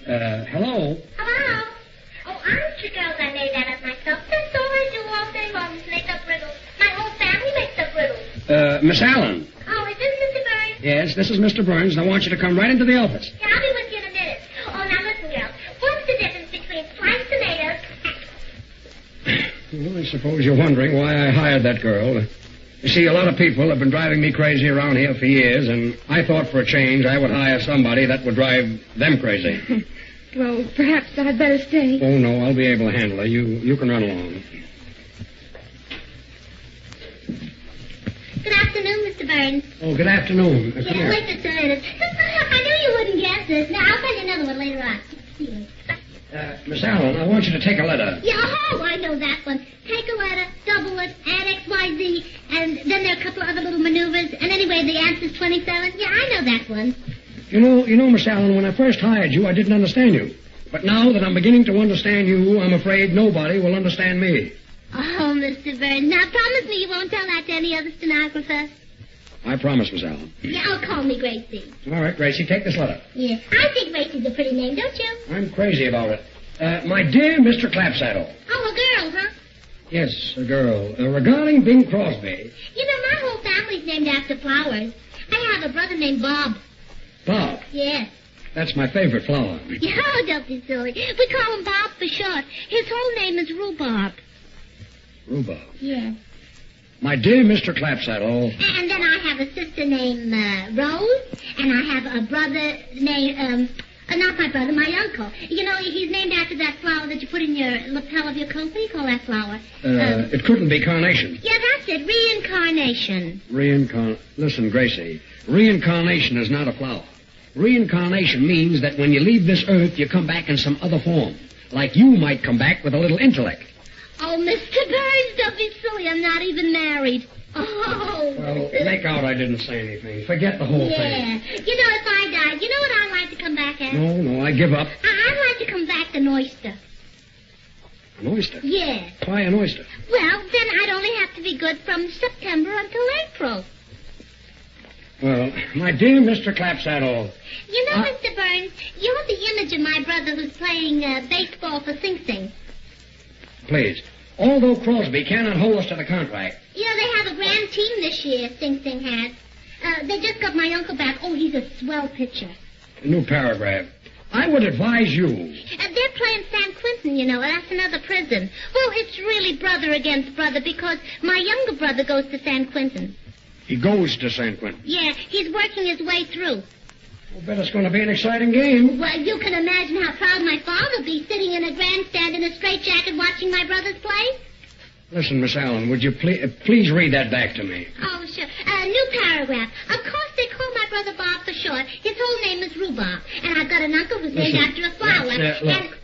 Hello? Hello? Oh, aren't you girls? I made that up myself. That's all I do all day long is make up riddles. My whole family makes up riddles. Miss Allen. Oh, is this Mr. Burns? Yes, this is Mr. Burns, and I want you to come right into the office. Yeah, I'll be with you in a minute. Oh, now listen, girls. What's the difference between sliced tomatoes Well, I suppose you're wondering why I hired that girl. You see, a lot of people have been driving me crazy around here for years, and I thought for a change I would hire somebody that would drive them crazy. Well, perhaps I'd better stay. Oh, no, I'll be able to handle her. You can run along. Good afternoon, Mr. Burns. Oh, good afternoon. Come here. Wait just a minute. I knew you wouldn't guess this. Now, I'll tell you another one later on. Miss Allen, I want you to take a letter. Yeah, oh, I know that one. Take a letter, double it, add XYZ, and then there are a couple of other little maneuvers, and anyway, the answer's 27. Yeah, I know that one. You know, Miss Allen, when I first hired you, I didn't understand you. But now that I'm beginning to understand you, I'm afraid nobody will understand me. Oh, Mr. Burns, now promise me you won't tell that to any other stenographer. I promise, Miss Allen. Yeah, oh, call me Gracie. All right, Gracie, take this letter. Yeah, I think Gracie's a pretty name, don't you? I'm crazy about it. My dear Mr. Clapsaddle. Oh, a girl, huh? Yes, a girl. Regarding Bing Crosby. You know, my whole family's named after flowers. I have a brother named Bob. Bob? Yes. That's my favorite flower. Oh, don't be silly. We call him Bob for short. His whole name is Rhubarb. Rhubarb? Yes. My dear Mr. Clapsaddle. And then I have a sister named Rose, and I have a brother named, not my brother, my uncle. You know, he's named after that flower that you put in your lapel of your coat. What do you call that flower? It couldn't be carnation. Yeah, that's it. Reincarnation. Listen, Gracie. Reincarnation is not a flower. Reincarnation means that when you leave this earth, you come back in some other form. Like you might come back with a little intellect. Oh, Mr. Burns, don't be silly. I'm not even married. Oh. Well, make out I didn't say anything. Forget the whole thing. Yeah. You know, if I died, you know what I'd like to come back as? No, I give up. I'd like to come back an oyster. An oyster? Yeah. Why an oyster? Well, then I'd only have to be good from September until April. Well, my dear Mr. Clapsaddle. You know, Mr. Burns, you're the image of my brother who's playing baseball for Sing Sing. Please. Although Crosby cannot hold us to the contract. You know, they have a grand team this year, Sing Sing has. They just got my uncle back. Oh, he's a swell pitcher. A new paragraph. I would advise you. They're playing San Quentin, you know. That's another prison. Well, it's really brother against brother because my younger brother goes to San Quentin. He goes to San Quentin? Yeah, he's working his way through. I'll bet it's going to be an exciting game. Well, you can imagine how proud my father will be sitting in a grandstand in a straitjacket watching my brothers play. Listen, Miss Allen, would you please read that back to me? Oh, sure. New paragraph. Of course, they call my brother Bob for short. His whole name is Rhubarb. And I've got an uncle who's named after a flower.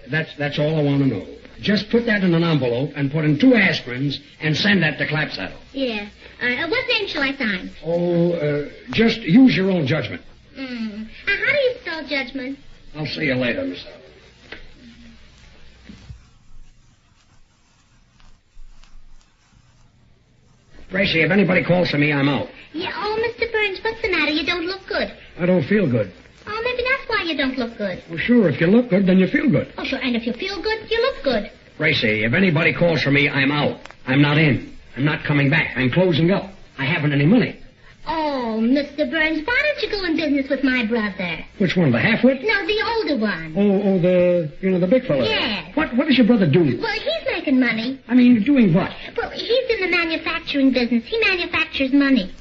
That's all I want to know. Just put that in an envelope and put in 2 aspirins and send that to Clapsaddle. Yeah. What name shall I sign? Oh, just use your own judgment. How do you spell judgment? I'll see you later, Miss Allen. Gracie, if anybody calls for me, I'm out. Yeah, oh, Mr. Burns, what's the matter? You don't look good. I don't feel good. Oh, maybe that's why you don't look good. Well, sure, if you look good, then you feel good. Oh, sure, and if you feel good, you look good. Gracie, if anybody calls for me, I'm out. I'm not in. I'm not coming back. I'm closing up. I haven't any money. Oh, Mr. Burns, why don't you go in business with my brother? Which one, the halfwit? No, the older one. Oh, the big fella. Yeah. What does your brother do? Well, he's making money. I mean, doing what? Well, he's in the manufacturing business. He manufactures money.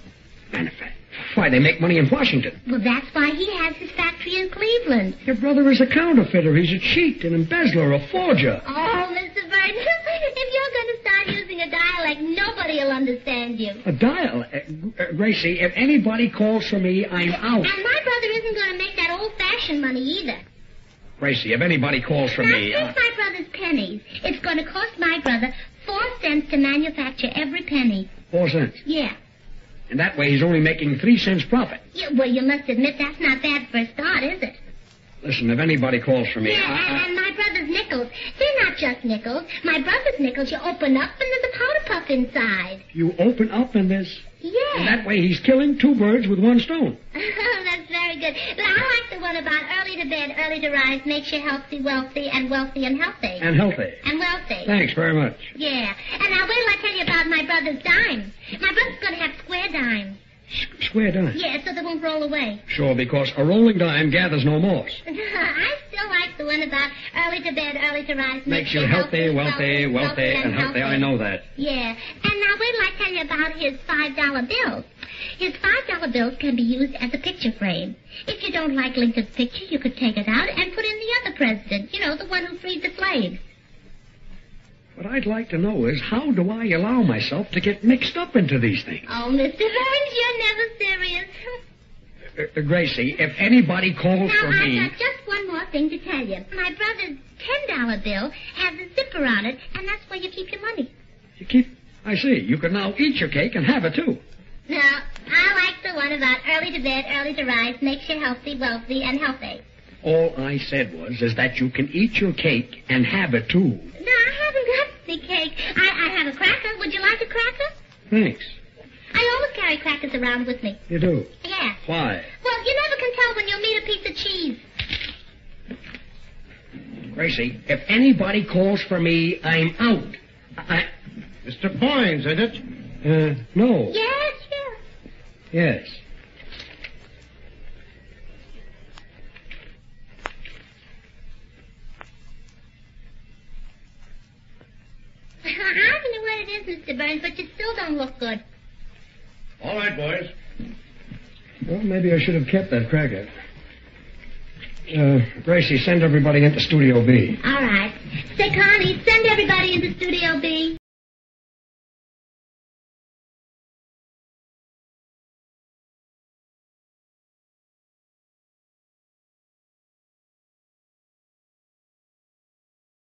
Why, they make money in Washington. Well, that's why he has his factory in Cleveland. Your brother is a counterfeiter. He's a cheat, an embezzler, a forger. Oh, Mr. Burns, if you're going to start using a dialect, nobody will understand you. A dialect? Gracie, if anybody calls for me, I'm out. And my brother isn't going to make that old-fashioned money either. Gracie, if anybody calls for me... Now, my brother's pennies. It's going to cost my brother 4 cents to manufacture every penny. 4 cents? Yeah. And that way he's only making 3 cents profit. Yeah, well, you must admit that's not bad for a start, is it? Listen, if anybody calls for me... Yeah, and my brother's nickels. They're not just nickels. My brother's nickels, you open up and there's a powder puff inside. You open up and there's... Yeah. And that way he's killing 2 birds with 1 stone. Oh, that's very good. But I like the one about early to bed, early to rise makes you healthy, wealthy, and wealthy and healthy. And healthy. And wealthy. Thanks very much. Yeah. And now wait till I tell you about my brother's dimes. My brother's going to have square dimes. Square dime? Yeah, so they won't roll away. Sure, because a rolling dime gathers no moss. I still like the one about early to bed, early to rise. Makes you healthy, wealthy, and healthy. I know that. Yeah. And now wait till I tell you about his $5 bills. His $5 bills can be used as a picture frame. If you don't like Lincoln's picture, you could take it out and put in the other president. You know, the one who freed the slaves. What I'd like to know is, how do I allow myself to get mixed up into these things? Oh, Mr. Burns, you're never serious. Gracie, if anybody calls Now, for me... I've got just one more thing to tell you. My brother's $10 bill has a zipper on it, and that's where you keep your money. You keep... I see. You can now eat your cake and have it, too. No, I like the one about early to bed, early to rise, makes you healthy, wealthy, and healthy. All I said is that you can eat your cake and have it, too. No, I haven't got the cake. I have a cracker. Would you like a cracker? Thanks. I always carry crackers around with me. You do? Yeah. Why? Well, you never can tell when you'll meet a piece of cheese. Gracie, if anybody calls for me, I'm out. Mr. Boynes, is it? No. Yes, yes. Yes. I don't know what it is, Mr. Burns, but you still don't look good. All right, boys. Well, maybe I should have kept that cracker. Gracie, send everybody into Studio B. All right. Say, Connie, send everybody into Studio B.